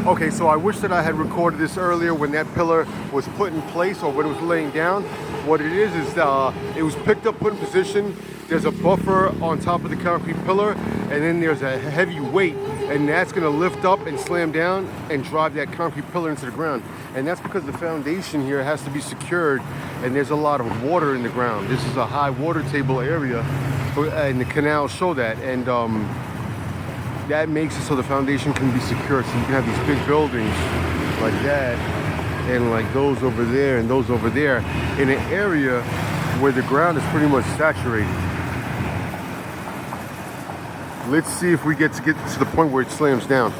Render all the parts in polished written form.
Okay, so I wish that I had recorded this earlier when that pillar was put in place or when it was laying down. What it is it was picked up, put in position. There's a buffer on top of the concrete pillar, and then there's a heavy weight, and that's gonna lift up and slam down and drive that concrete pillar into the ground. And that's because the foundation here has to be secured, and there's a lot of water in the ground. This is a high water table area, and the canals show that. And that makes it so the foundation can be secured, so you can have these big buildings like that and like those over there and those over there in an area where the ground is pretty much saturated. Let's see if we get to the point where it slams down.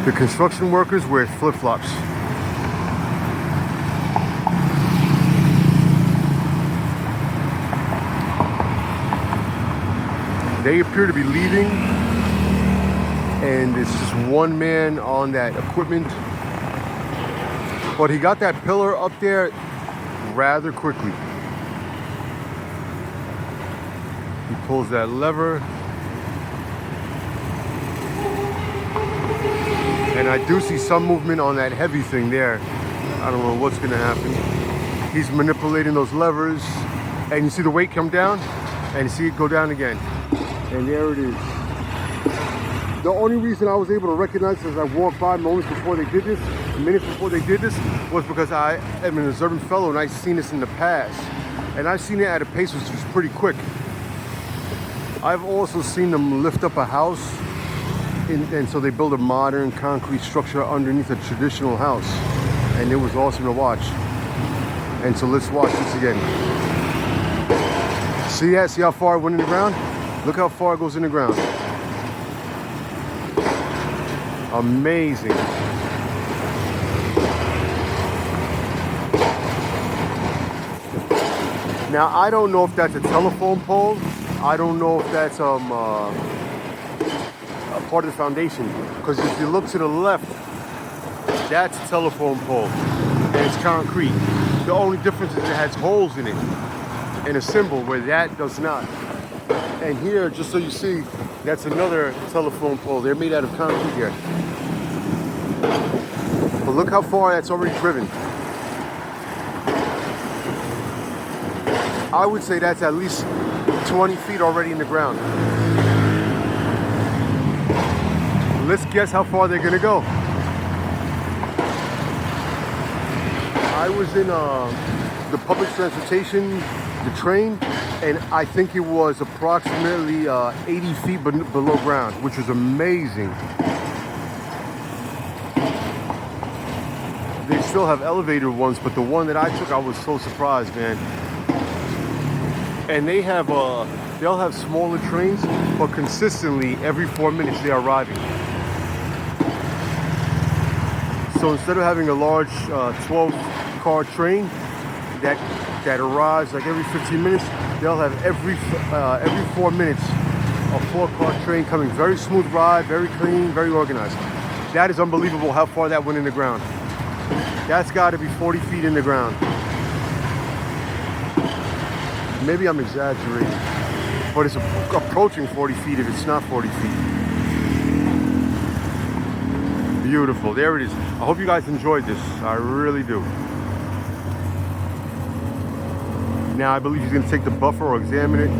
The construction workers wear flip-flops. They appear to be leaving, and it's just one man on that equipment. But he got that pillar up there rather quickly. He pulls that lever. And I do see some movement on that heavy thing there. I don't know what's gonna happen. He's manipulating those levers, and you see the weight come down, and you see it go down again. And there it is. The only reason I was able to recognize this as I walked by minutes before they did this, was because I am an observant fellow and I've seen this in the past. And I've seen it at a pace which was pretty quick. I've also seen them lift up a house, and so they build a modern concrete structure underneath a traditional house. And it was awesome to watch. And so let's watch this again. See that? See how far it went in the ground? Look how far it goes in the ground. Amazing. Now, I don't know if that's a telephone pole. I don't know if that's a part of the foundation. Because if you look to the left, that's a telephone pole. And it's concrete. The only difference is it has holes in it. And a symbol where that does not. And here, just so you see, that's another telephone pole. They're made out of concrete here. But look how far that's already driven. I would say that's at least 20 feet already in the ground. Let's guess how far they're gonna go. I was in the public transportation, the train, and I think it was approximately 80 feet below ground, which was amazing. They still have elevated ones, but the one that I took, I was so surprised, man. And they have they'll have smaller trains, but consistently every 4 minutes they're arriving. So instead of having a large 12-car train that arrives like every 15 minutes, they'll have every 4 minutes a 4-car train coming. Very smooth ride, very clean, very organized. That is unbelievable how far that went in the ground. That's got to be 40 feet in the ground. Maybe I'm exaggerating, but it's approaching 40 feet if it's not 40 feet. Beautiful, there it is. I hope you guys enjoyed this. I really do. Now I believe he's gonna take the buffer or examine it.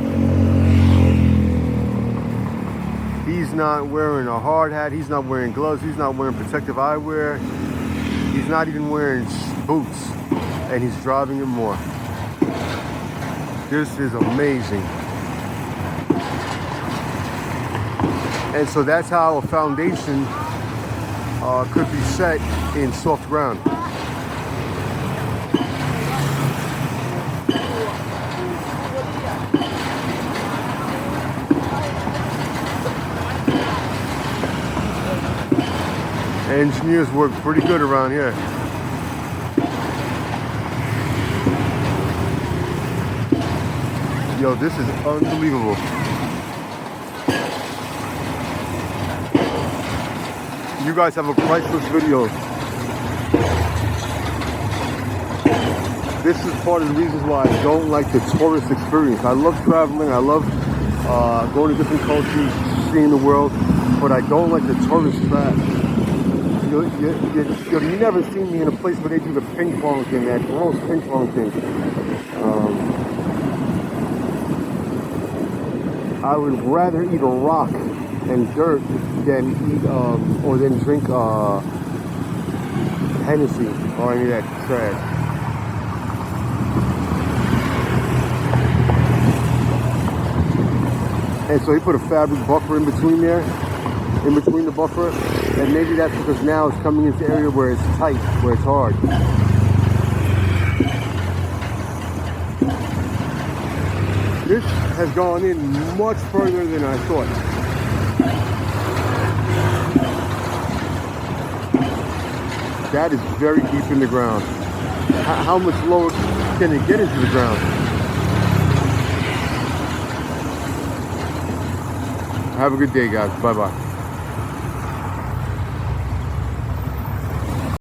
He's not wearing a hard hat, he's not wearing gloves, he's not wearing protective eyewear. He's not even wearing boots, and he's driving it more. This is amazing. And so that's how a foundation could be set in soft ground. Engineers work pretty good around here. Yo, this is unbelievable. You guys have a priceless video. This is part of the reasons why I don't like the tourist experience. I love traveling. I love going to different cultures, seeing the world, but I don't like the tourist trap. You never see me in a place where they do the ping pong thing, that gross ping pong thing. I would rather eat a rock and dirt than eat or then drink Hennessy or any of that trash. And so he put a fabric buffer in between there, in between the buffer, and maybe that's because now it's coming into the area where it's tight, where it's hard. This has gone in much further than I thought. That is very deep in the ground. How much lower can it get into the ground? Have a good day, guys. Bye-bye.